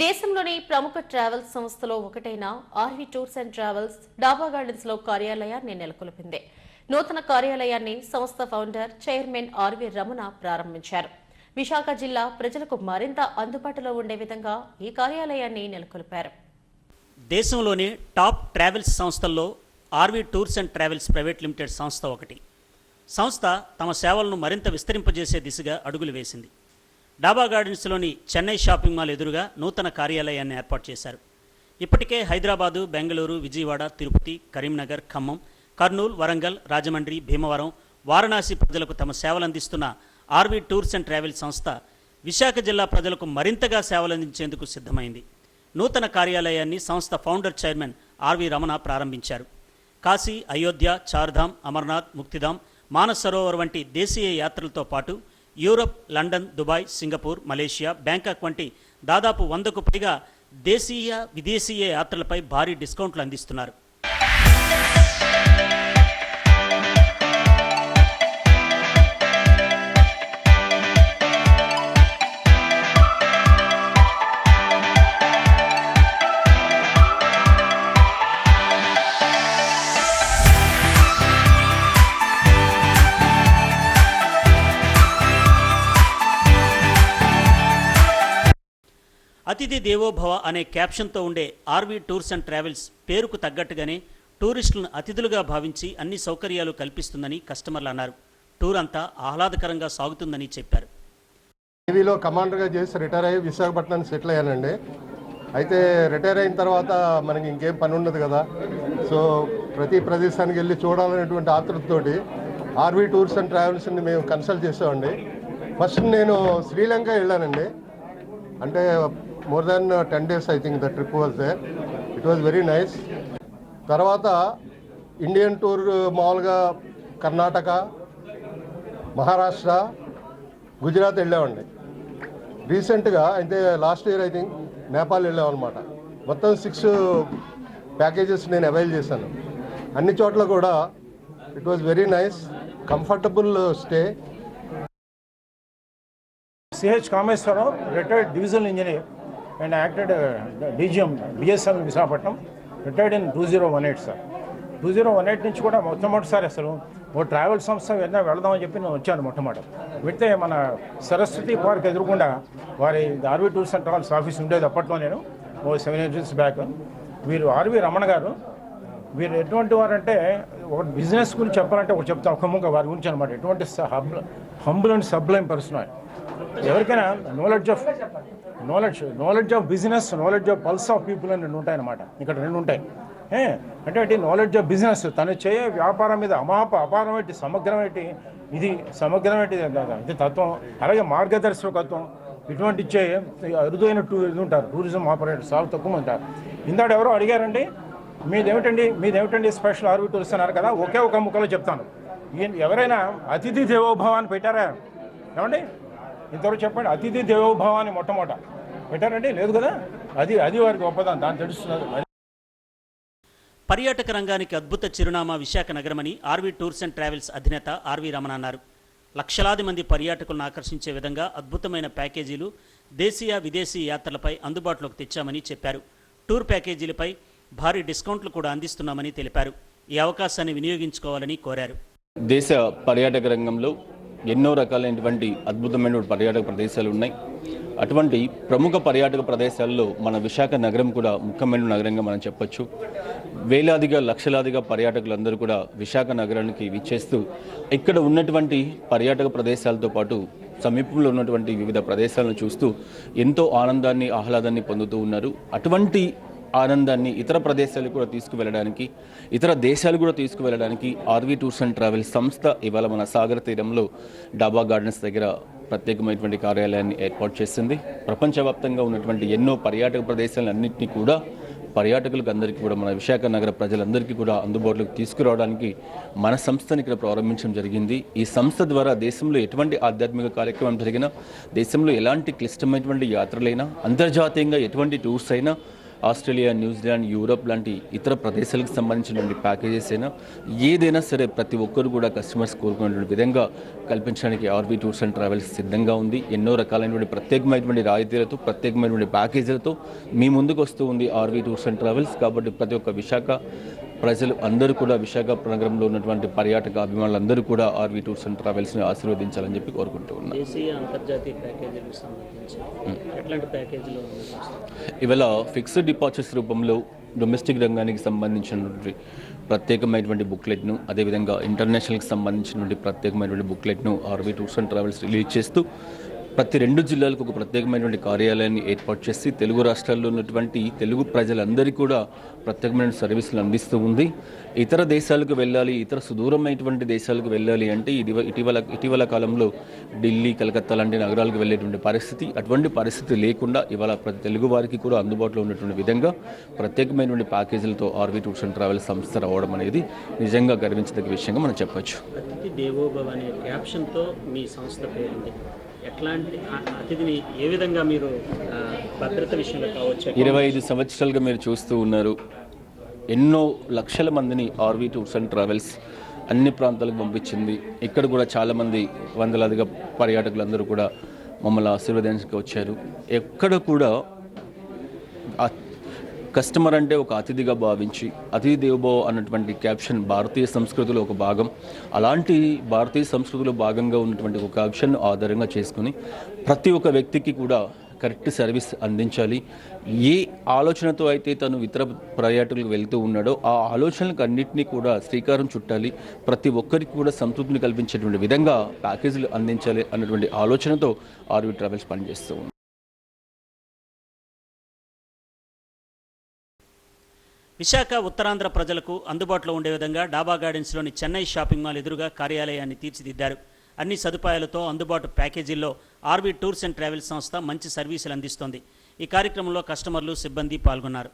దేశంలోని ప్రముఖ ట్రావెల్స్ సంస్థలో ఒకటైన ఆర్వీ టూర్స్ అండ్ ట్రావెల్స్ డాబా గార్డెన్స్ లో కార్యాలయాన్ని నెలకొల్పింది. నూతన కార్యాలయాన్ని సంస్థ ఫౌండర్ చైర్మన్ ఆర్వీ రమణ ప్రారంభించారు. విశాఖ జిల్లా ప్రజలకు మరింత అందుబాటులో ఉండే విధంగా ఈ కార్యాలయాన్ని నెలకొల్పారు. దేశంలోని టాప్ ట్రావెల్స్ సంస్థల్లో RV tours and travels private limited సంస్థ ఒకటి. సంస్థ తమ సేవలను మరింత విస్తరింపజేసే దిశగా అడుగులు వేసింది. డాబా గార్డెన్స్లోని చెన్నై షాపింగ్ మాల్ ఎదురుగా నూతన కార్యాలయాన్ని ఏర్పాటు చేశారు. ఇప్పటికే హైదరాబాదు, బెంగళూరు, విజయవాడ, తిరుపతి, కరీంనగర్, ఖమ్మం, కర్నూలు, వరంగల్, రాజమండ్రి, భీమవరం, వారణాసి ప్రజలకు తమ సేవలు అందిస్తున్న ఆర్వీ టూర్స్ అండ్ ట్రావెల్స్ సంస్థ విశాఖ జిల్లా ప్రజలకు మరింతగా సేవలందించేందుకు సిద్ధమైంది. నూతన కార్యాలయాన్ని సంస్థ ఫౌండర్ చైర్మన్ ఆర్వీ రమణ ప్రారంభించారు. కాశీ, అయోధ్య, చార్ధామ్, అమర్నాథ్, ముక్తిధామ్, మానస్ సరోవర్ వంటి దేశీయ యాత్రలతో పాటు Europe, London, Dubai, Singapore, Malaysia, Bangkok వంటి దాదాపు 100కు పైగా దేశీయ, విదేశీయ యాత్రలపై భారీ డిస్కౌంట్లు అందిస్తున్నారు. అతిథి దేవోభవ అనే క్యాప్షన్తో ఉండే ఆర్వీ టూర్స్ అండ్ ట్రావెల్స్ పేరుకు తగ్గట్టుగానే టూరిస్టులను అతిథులుగా భావించి అన్ని సౌకర్యాలు కల్పిస్తుందని కస్టమర్లు అన్నారు. టూర్ అంతా ఆహ్లాదకరంగా సాగుతుందని చెప్పారు. నేవీలో కమాండర్గా చేసి రిటైర్ అయ్యి విశాఖపట్నానికి సెటిల్ అయ్యానండి. అయితే రిటైర్ అయిన తర్వాత మనకి ఇంకేం పని ఉండదు కదా, సో ప్రతి ప్రదేశానికి వెళ్ళి చూడాలనేటువంటి ఆతృతతోటి ఆర్వీ టూర్స్ అండ్ ట్రావెల్స్ని మేము కన్సల్ట్ చేసామండి. ఫస్ట్ నేను శ్రీలంక వెళ్ళానండి. అంటే more than 10 days I think the trip was there. It was very nice. తర్వాత ఇండియన్ టూర్ మామూలుగా కర్ణాటక, మహారాష్ట్ర, గుజరాత్ వెళ్ళామండి. రీసెంట్గా అయితే last year I think Nepal వెళ్ళామన్నమాట. మొత్తం 6 ప్యాకేజెస్ నేను అవైల్ చేశాను. అన్ని చోట్ల కూడా it was very nice, comfortable stay. C.H. Kameswaram, retired divisional engineer and acted DGM BSL Visakhapatnam, retired in 2018 sir. 2018 నుంచి కూడా మొట్టమొదటిసారి అసలు ఓ ట్రావెల్ సంస్థ ఏదైనా వెళదామని చెప్పి నేను వచ్చాను. మొట్టమొదటి వెళ్తే మన సరస్వతి పార్క్ ఎదురుకుండా వారి RV tours and travels office ఉండేది అప్పట్లో. నేను 7 years బ్యాక్. వీరు ఆర్వీ రమణ గారు, వీరు ఎటువంటి వారంటే ఒక బిజినెస్ గురించి చెప్పాలంటే ఒకటి చెప్తాను, ఒక ముక్క వారి గురించి అనమాట. ఎటువంటి హంబుల్ అండ్ సబ్లైమ్ పర్సన్. ఎవరికైనా knowledge of business, knowledge of pulse of people అని 2 ఉంటాయన్నమాట. ఇక్కడ 2 ఉంటాయి. అంటే నాలెడ్జ్ ఆఫ్ బిజినెస్, తను చేయే వ్యాపారం మీద అపారమేటి ఇది తత్వం. అలాగే మార్గదర్శకత్వం ఇటువంటి ఇచ్చే అరుదైన ఇది ఉంటారు. టూరిజం ఆపరేటర్ చాలా తక్కువ ఉంటారు. ఇందాక ఎవరో అడిగారండి, మీదేమిటండి స్పెషల్ ఆర్వీ టూర్స్ అన్నారు కదా. ఒకే ఒక ముక్కలో చెప్తాను. ఎవరైనా అతిథి దేవోభవ అని పెట్టారా ఏమండి? ఇంతవరకు చెప్పండి. అతిథి దేవోభవ అని మొట్టమొదట పెట్టారండి? లేదు కదా. అది వారికి గొప్పదాన్ని దాన్ని తెలుస్తున్నారు. పర్యాటక రంగానికి అద్భుత చిరునామా విశాఖ నగరమని ఆర్వీ టూర్స్ అండ్ ట్రావెల్స్ అధినేత ఆర్వీ రమణ అన్నారు. లక్షలాది మంది పర్యాటకులను ఆకర్షించే విధంగా అద్భుతమైన ప్యాకేజీలు దేశీయ, విదేశీ యాత్రలపై అందుబాటులోకి తెచ్చామని చెప్పారు. టూర్ ప్యాకేజీలపై భారీ డిస్కౌంట్లు కూడా అందిస్తున్నామని తెలిపారు. ఈ అవకాశాన్ని వినియోగించుకోవాలని కోరారు. దేశ పర్యాటక రంగంలో ఎన్నో రకాలైనటువంటి అద్భుతమైన పర్యాటక ప్రదేశాలు ఉన్నాయి. అటువంటి ప్రముఖ పర్యాటక ప్రదేశాల్లో మన విశాఖ నగరం కూడా ముఖ్యమైన నగరంగా మనం చెప్పొచ్చు. వేలాదిగా, లక్షలాదిగా పర్యాటకులందరూ కూడా విశాఖ నగరానికి విచ్చేస్తూ ఇక్కడ ఉన్నటువంటి పర్యాటక ప్రదేశాలతో పాటు సమీపంలో ఉన్నటువంటి వివిధ ప్రదేశాలను చూస్తూ ఎంతో ఆనందాన్ని, ఆహ్లాదాన్ని పొందుతూ ఉన్నారు. అటువంటి ఆనందాన్ని ఇతర ప్రదేశాలకు కూడా తీసుకువెళ్ళడానికి, ఇతర దేశాలు కూడా తీసుకువెళ్ళడానికి ఆర్వీ టూర్స్ అండ్ ట్రావెల్స్ సంస్థ ఇవాళ మన సాగర తీరంలో డాబా గార్డెన్స్ దగ్గర ప్రత్యేకమైనటువంటి కార్యాలయాన్ని ఏర్పాటు చేసింది. ప్రపంచవ్యాప్తంగా ఉన్నటువంటి ఎన్నో పర్యాటక ప్రదేశాలన్నింటినీ కూడా పర్యాటకులకు అందరికీ కూడా, మన విశాఖ నగర ప్రజలందరికీ కూడా అందుబాటులోకి తీసుకురావడానికి మన సంస్థని ఇక్కడ ప్రారంభించడం జరిగింది. ఈ సంస్థ ద్వారా దేశంలో ఎటువంటి ఆధ్యాత్మిక కార్యక్రమం జరిగినా, దేశంలో ఎలాంటి క్లిష్టమైనటువంటి యాత్రలైనా, అంతర్జాతీయంగా ఎటువంటి టూర్స్ అయినా ఆస్ట్రేలియా, న్యూజిలాండ్, యూరోప్ లాంటి ఇతర ప్రదేశాలకు సంబంధించినటువంటి ప్యాకేజెస్ అయినా ఏదైనా సరే ప్రతి ఒక్కరు కూడా కస్టమర్స్ కోరుకునేటువంటి విధంగా కల్పించడానికి ఆర్వీ టూర్స్ అండ్ ట్రావెల్స్ సిద్ధంగా ఉంది. ఎన్నో రకాలైనటువంటి ప్రత్యేకమైనటువంటి రాయితీలతో, ప్రత్యేకమైనటువంటి ప్యాకేజీలతో మీ ముందుకు వస్తూ ఉంది ఆర్వీ టూర్స్ అండ్ ట్రావెల్స్. కాబట్టి ప్రతి ఒక్క విశాఖ ప్రజలు అందరూ కూడా, విశాఖ నగరంలో ఉన్నటువంటి పర్యాటక అభిమానులందరూ కూడా ఆర్వీ టూర్స్ అండ్ ట్రావెల్స్ని ఆశీర్వదించాలని చెప్పి కోరుకుంటూ ఉన్నాను. దేశీయ అంతర్జాతీయ ప్యాకేజీలకు సంబంధించి ఎట్లాంటి ప్యాకేజీలు ఇవాళ ఫిక్స్డ్ డిపార్చర్స్ రూపంలో డొమెస్టిక్ రంగానికి సంబంధించినటువంటి ప్రత్యేకమైనటువంటి బుక్లెట్ను, అదేవిధంగా ఇంటర్నేషనల్కి సంబంధించినటువంటి ప్రత్యేకమైనటువంటి బుక్లెట్ను RV tours and Travels release చేస్తూ ప్రతి 2 జిల్లాలకు ఒక ప్రత్యేకమైనటువంటి కార్యాలయాన్ని ఏర్పాటు చేసి తెలుగు రాష్ట్రాల్లో ఉన్నటువంటి తెలుగు ప్రజలందరికీ కూడా ప్రత్యేకమైన సర్వీసులు అందిస్తూ ఉంది. ఇతర దేశాలకు వెళ్ళాలి, ఇతర సుదూరమైనటువంటి దేశాలకు వెళ్ళాలి అంటే ఇటీవల కాలంలో ఢిల్లీ, కలకత్తా లాంటి నగరాలకు వెళ్ళేటువంటి పరిస్థితి, అటువంటి పరిస్థితి లేకుండా ఇవాళ ప్రతి తెలుగు వారికి కూడా అందుబాటులో ఉన్నటువంటి విధంగా ప్రత్యేకమైనటువంటి ప్యాకేజీలతో ఆర్వీ టూర్స్ అండ్ ట్రావెల్స్ సంస్థ రావడం అనేది నిజంగా గర్వించదగ్గ విషయంగా మనం చెప్పొచ్చు. అతిథి దేవోభవ అనే క్యాప్షన్తో మీ సంస్థ పేరుంది. ఎట్లాంటి అతిథిని ఏ విధంగా మీరు భద్రత విషయంలో కావచ్చు? 25 సంవత్సరాలుగా మీరు చూస్తూ ఉన్నారు. ఎన్నో లక్షల మందిని ఆర్వీ టూర్స్ అండ్ ట్రావెల్స్ అన్ని ప్రాంతాలకు పంపించింది. ఇక్కడ కూడా చాలామంది వందలాదిగా పర్యాటకులందరూ కూడా మమ్మల్ని ఆశీర్వదించడానికి వచ్చారు. ఎక్కడ కూడా కస్టమర్ అంటే ఒక అతిథిగా భావించి, అతిథి దేవోభవ అన్నటువంటి క్యాప్షన్ భారతీయ సంస్కృతిలో ఒక భాగం. అలాంటి భారతీయ సంస్కృతిలో భాగంగా ఉన్నటువంటి ఒక క్యాప్షన్ ఆధారంగా చేసుకుని ప్రతి ఒక్క వ్యక్తికి కూడా కరెక్ట్ సర్వీస్ అందించాలి. ఏ ఆలోచనతో అయితే తను ఇతర పర్యాటకులకు వెళ్తూ ఉన్నాడో ఆ ఆలోచనలకు అన్నింటినీ కూడా శ్రీకారం చుట్టాలి. ప్రతి ఒక్కరికి కూడా సంతృప్తిని కల్పించేటువంటి విధంగా ప్యాకేజీలు అందించాలి అన్నటువంటి ఆలోచనతో ఆర్వీ ట్రావెల్స్ పనిచేస్తూ ఉంది. విశాఖ ఉత్తరాంధ్ర ప్రజలకు అందుబాటులో ఉండే విధంగా డాబా గార్డెన్స్లోని చెన్నై షాపింగ్ మాల్ ఎదురుగా కార్యాలయాన్ని తీర్చిదిద్దారు. అన్ని సదుపాయాలతో అందుబాటు ప్యాకేజీల్లో ఆర్వీ టూర్స్ అండ్ ట్రావెల్స్ సంస్థ మంచి సర్వీసులు అందిస్తోంది. ఈ కార్యక్రమంలో కస్టమర్లు, సిబ్బంది పాల్గొన్నారు.